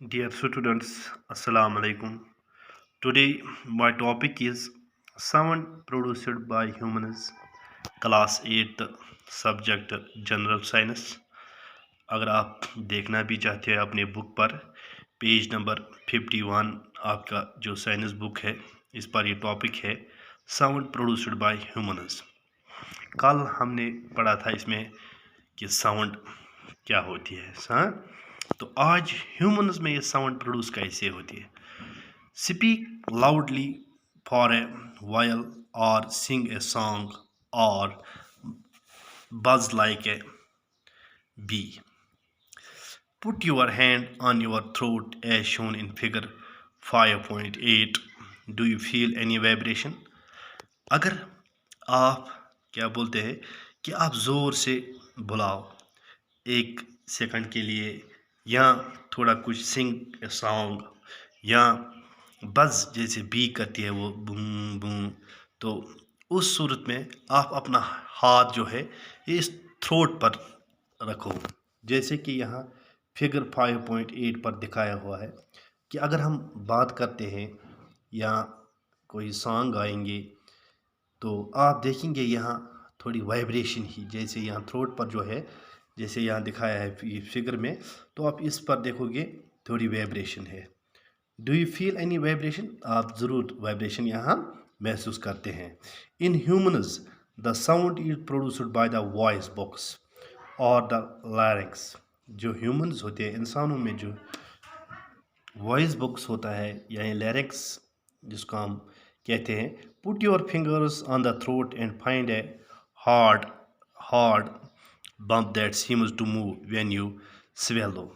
Dear students, Assalamu alaikum. Today my topic is sound produced by humans, class 8 subject General Science. अगर आप देखना भी चाहते हैं अपने बुक पर पेज नंबर 51 आपका जो साइंस बुक है इस पर ये टॉपिक है साउंड प्रोड्यूस्ड बाय ह्यूमंस। कल हमने पढ़ा था इसमें कि साउंड क्या होती है। हाँ, तो आज ह्यूमंस में ये साउंड प्रोड्यूस कैसे होती है। Speak loudly for a while और सिंग ए सॉन्ग और buzz like a bee. Put your hand on your throat as shown in figure 5.8. Do you feel any vibration? अगर आप क्या बोलते हैं कि आप ज़ोर से बुलाओ एक सेकंड के लिए या थोड़ा कुछ सिंग सॉन्ग या बज़ जैसे बी करती है वो बूम बूम, तो उस सूरत में आप अपना हाथ जो है इस थ्रोट पर रखो। जैसे कि यहाँ फिगर 5.8 पर दिखाया हुआ है कि अगर हम बात करते हैं या कोई सॉन्ग गाएंगे तो आप देखेंगे यहाँ थोड़ी वाइब्रेशन ही, जैसे यहाँ थ्रोट पर जो है जैसे यहाँ दिखाया है फिगर में, तो आप इस पर देखोगे थोड़ी वाइब्रेशन है। Do you feel any vibration? आप ज़रूर वाइब्रेशन यहाँ महसूस करते हैं। In humans the sound is produced by the voice box और द लैरिंक्स। जो ह्यूमन्स होते हैं, इंसानों में जो वॉइस बॉक्स होता है या लैरिंक्स जिसको हम कहते हैं, put your fingers on the throat and find a hard hard bump that seems to move when you swallow.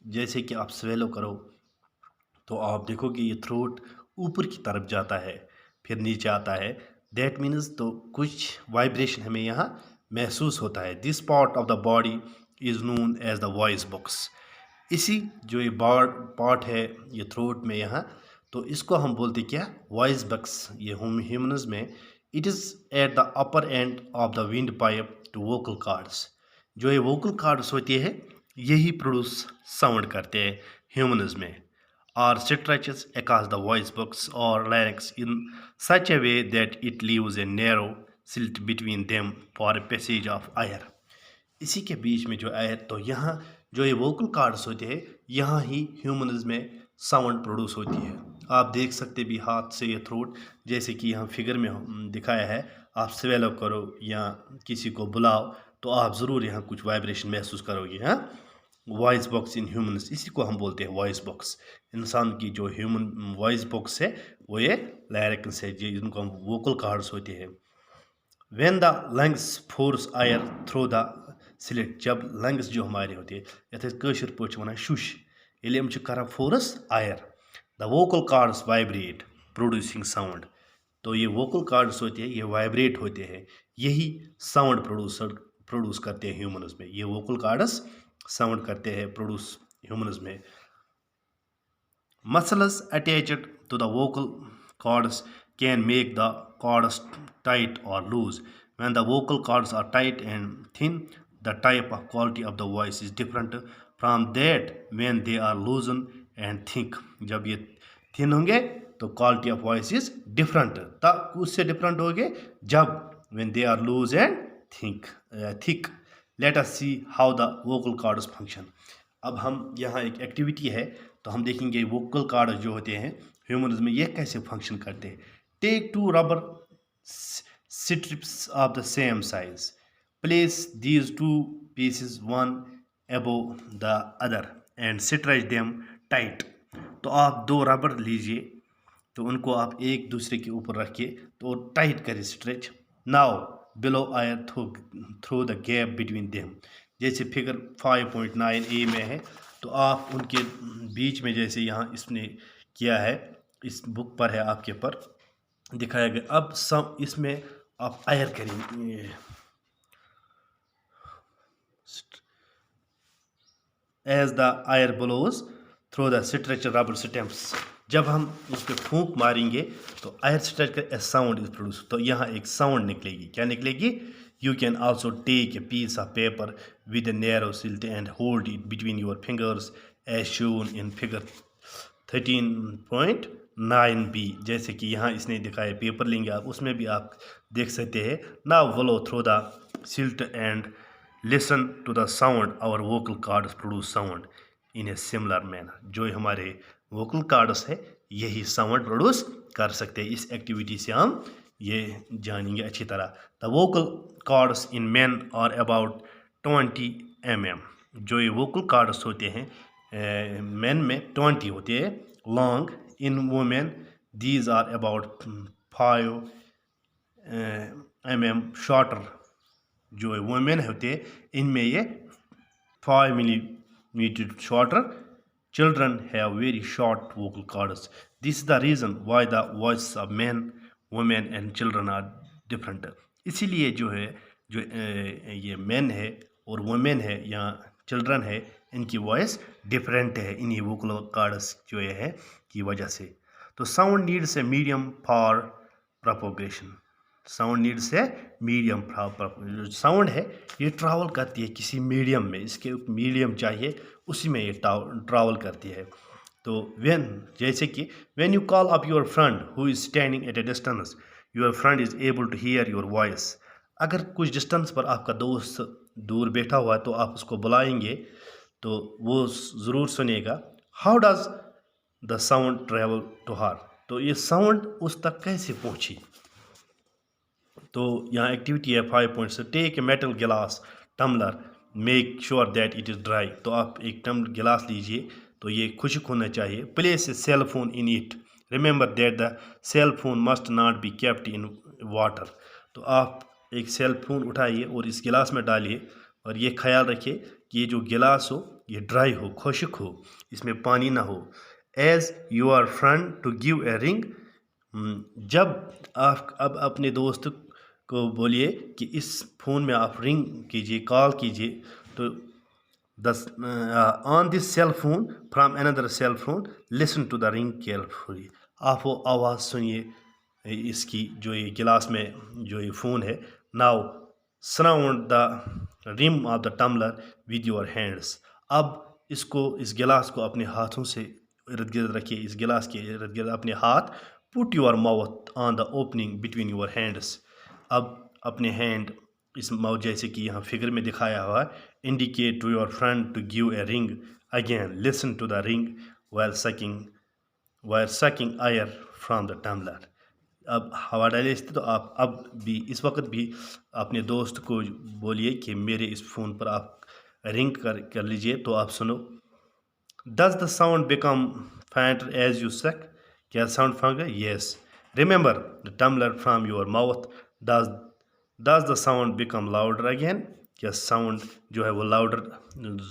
जैसे कि आप स्वेलो करो तो आप देखोगे ये थ्रोट ऊपर की तरफ जाता है फिर नीचे आता है। दैट मीन्स तो कुछ वाइब्रेशन हमें यहाँ महसूस होता है। This part of the body is known as the voice box. इसी जो ये पार्ट है ये थ्रोट में यहाँ, तो इसको हम बोलते क्या? Voice box. ये ह्यूमन्स में it is at the upper end of the windpipe to vocal cords. जो ये वोकल कार्ड्स होती है यही प्रोड्यूस साउंड करते हैं ह्यूमन्स में, or stretches across the voice box or larynx in such a way that it leaves a narrow slit between them for a passage of air. इसी के बीच में जो एयर, तो यहाँ जो ये वोकल कार्ड्स होते हैं यहाँ ही ह्यूमन्स में साउंड प्रोड्यूस होती है। आप देख सकते भी हाथ से ये थ्रोट, जैसे कि यहाँ फिगर में दिखाया है। आप स्वेलो करो या किसी को बुलाओ तो आप ज़रूर यहाँ कुछ वाइब्रेशन महसूस करोगे। हाँ, वॉइस बॉक्स इन ह्यूमन्स, इसी को हम बोलते हैं वॉइस बॉक्स। इंसान की जो ह्यूमन वॉइस बॉक्स है वो ये लैरिंक्स है जिनको हम वोकल कार्ड्स होते हैं। When the lungs force air through the slit, जब लंग्स जो हमारे होते हैं यथ कशर पे वन शुश, ये हम करान force air, the vocal cards vibrate producing sound. तो ये वोकल कार्ड्स होते हैं ये वाइब्रेट होते हैं, यही साउंड प्रोड्यूस करते हैं ह्यूमन्स में। ये वोकल कार्ड्स साउंड करते हैं प्रोड्यूस ह्यूमन्स में। Muscles attached to the vocal cords can make the cords tight or loose. When the vocal cords are tight and thin, the type of quality of the voice is different from that when they are loosened and thick. जब ये thin होंगे तो quality of voice is different. तब उससे different होंगे जब when they are loose and thick. Let us see how the vocal cords function. अब हम यहाँ एक एक्टिविटी है तो हम देखेंगे वोकल कार्ड जो होते हैं ह्यूमन्स में ये कैसे फंक्शन करते हैं। Take two rubber strips of the same size, place these two pieces one above the other and stretch them tight. तो आप दो रबर लीजिए तो उनको आप एक दूसरे के ऊपर रखिए तो टाइट करिए stretch. Now blow air through the gap between them, जैसे फिगर 5.9a में है तो आप उनके बीच में जैसे यहाँ इसने किया है, इस बुक पर है आपके पर दिखाया गया। अब सब इसमें आप आयर करेंगे as the air blows through the stretch rubber stamps. जब हम उस पर फूंक मारेंगे तो आयर स्ट्रेच का ए साउंड इज प्रोड्यूस, तो यहाँ एक साउंड निकलेगी। क्या निकलेगी? You can also take a piece of paper with a narrow slit and hold it between your fingers as shown in figure 13.9b। जैसे कि यहाँ इसने दिखाया, पेपर लेंगे आप, उसमें भी आप देख सकते हैं। Now blow through the slit and listen to the sound our vocal cords produce sound in a similar manner. जो हमारे वोकल कार्ड्स है यही साउंड प्रोड्यूस कर सकते हैं। इस एक्टिविटी से हम ये जानेंगे अच्छी तरह। The vocal cords in man are about 20 mm। जो ये वोकल कार्ड्स होते हैं मैन में 20 होते हैं long, in women these are about 5 mm shorter. जो वुमेन होते हैं इनमें ये 5 millimeter shorter. Children have very short vocal cords. This is the reason why the voices of men, women and children are different. इसीलिए जो है जो ये men है और women है या children है, इनकी वॉइस डिफरेंट है इन्हीं वोकल कार्ड्स जो ये है की वजह से। तो sound needs a medium for propagation. Sound needs है मीडियम फॉर, साउंड है ये ट्रैवल करती है किसी मीडियम में, इसके मीडियम चाहिए उसी में ये ट्रैवल करती है। तो जैसे कि when you call up your friend who is standing at a distance, your friend is able to hear your voice. अगर कुछ डिस्टेंस पर आपका दोस्त दूर बैठा हुआ है तो आप उसको बुलाएंगे तो वो ज़रूर सुनेगा। How does the sound travel to her. तो ये साउंड उस तक कैसे पहुँची। तो यहाँ एक्टिविटी है 5 points. Take a metal glass tumbler, make sure that it is dry. तो आप एक टम्बलर गिलास लीजिए तो ये खुश्क होना चाहिए। Place a cell phone in it, remember that the cell phone must not be kept in water. तो आप एक सेल फोन उठाइए और इस गिलास में डालिए और ये ख्याल रखिए कि ये जो गिलास हो ये ड्राई हो, खुश्क हो, इसमें पानी ना हो। As your friend to give a ring, जब आप अब अपने दोस्त को बोलिए कि इस फ़ोन में आप रिंग कीजिए, कॉल कीजिए। तो on this cell phone from another cell phone listen to the ring carefully. आप वो आवाज़ सुनिए इसकी जो ये गिलास में जो ये फ़ोन है। Now surround the rim of the tumbler with your hands. अब इसको, इस गिलास को अपने हाथों से इर्द गिर्द रखिए, इस गिलास के इर्द गिर्द अपने हाथ। Put your mouth on the opening between your hands. अब अपने हैंड इस माउथ, जैसे कि यहाँ फिगर में दिखाया हुआ है, indicate to your friend to give a ring. Again listen to the ring while sucking air from the tumbler. अब हवा डाले इससे, तो आप अब भी इस वक्त भी अपने दोस्त को बोलिए कि मेरे इस फ़ोन पर आप रिंग कर लीजिए तो आप सुनो। Does the sound become fainter as you suck. क्या साउंड फंगा? Yes. Remember the tumbler from your mouth. Does the sound become louder again. क्या साउंड जो है वो लाउडर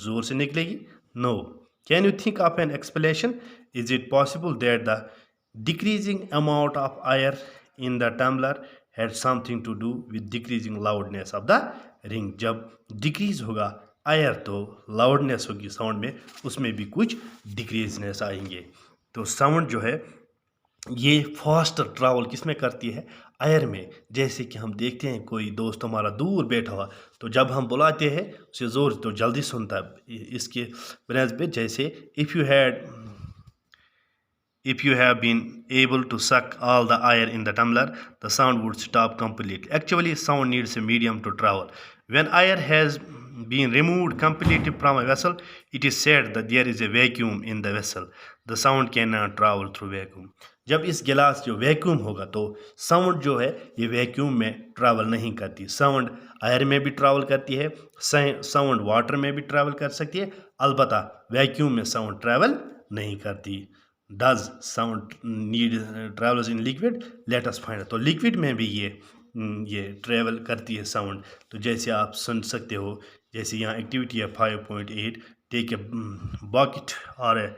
ज़ोर से निकलेगी? No. Can you think of an explanation? Is it possible that the decreasing amount of air in the tumbler had something to do with decreasing loudness of the ring. जब decrease होगा air तो loudness होगी sound में, उसमें भी कुछ डिक्रीजनेस आएंगे। तो साउंड जो है ये फास्टर ट्रैवल किस में करती है? एयर में। जैसे कि हम देखते हैं कोई दोस्त हमारा दूर बैठा हुआ, तो जब हम बुलाते हैं उसे ज़ोर तो जल्दी सुनता है। इसके ब्रेज पे जैसे if you have been able to suck all the air in the tumbler, the sound would stop completely. Actually, sound needs a medium to travel. When air has been removed completely from a vessel, it is said that there is a vacuum in the vessel. The sound cannot travel through vacuum. जब इस गिलास जो vacuum होगा तो sound जो है ये vacuum में ट्रैवल नहीं करती। साउंड एयर में भी ट्रैवल करती है, साउंड वाटर में भी ट्रैवल कर सकती है, अलबत्ता वैक्यूम में साउंड ट्रैवल नहीं करती। Does sound need travels in liquid? Let us find. तो लिक्विड में भी ये ट्रैवल करती है साउंड। तो जैसे आप सुन सकते हो, जैसे यहाँ एक्टिविटी है 5.8। टेक ए बकेट और ए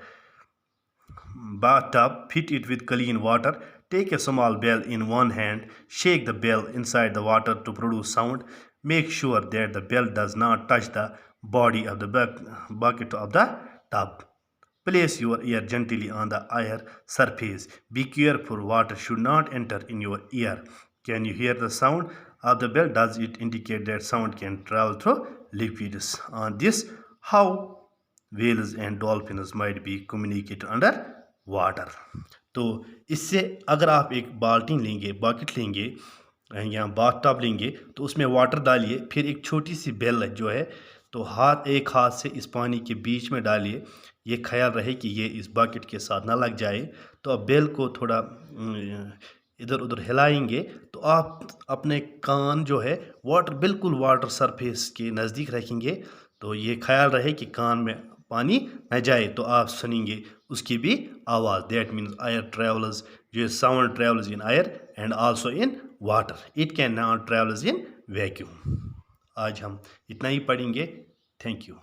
bathtub, fill it with clean water. Take a small bell in one hand, shake the bell inside the water to produce sound. Make sure that the bell does not touch the body of the bucket of the tub. Place your ear gently on the air surface. Be careful, water should not enter in your ear. Can you hear the sound of the bell? Does it indicate that sound can travel through liquids? On this, how whales and dolphins might be communicate under water. तो इससे अगर आप एक बाल्टी लेंगे, bucket लेंगे या bath tub लेंगे, तो उसमें वाटर डालिए, फिर एक छोटी सी बेल जो है, तो एक हाथ से इस पानी के बीच में डालिए, ये ख्याल रहे कि ये इस बकेट के साथ ना लग जाए। तो आप बेल को थोड़ा इधर उधर हिलाएंगे, तो आप अपने कान जो है वाटर, बिल्कुल वाटर सरफेस के नज़दीक रखेंगे, तो ये ख्याल रहे कि कान में पानी न जाए, तो आप सुनेंगे उसकी भी आवाज़। दैट मीन्स एयर ट्रेवल्स, जो sound travels in air and also in water, it can not travels in vacuum. आज हम इतना ही पढ़ेंगे। Thank you.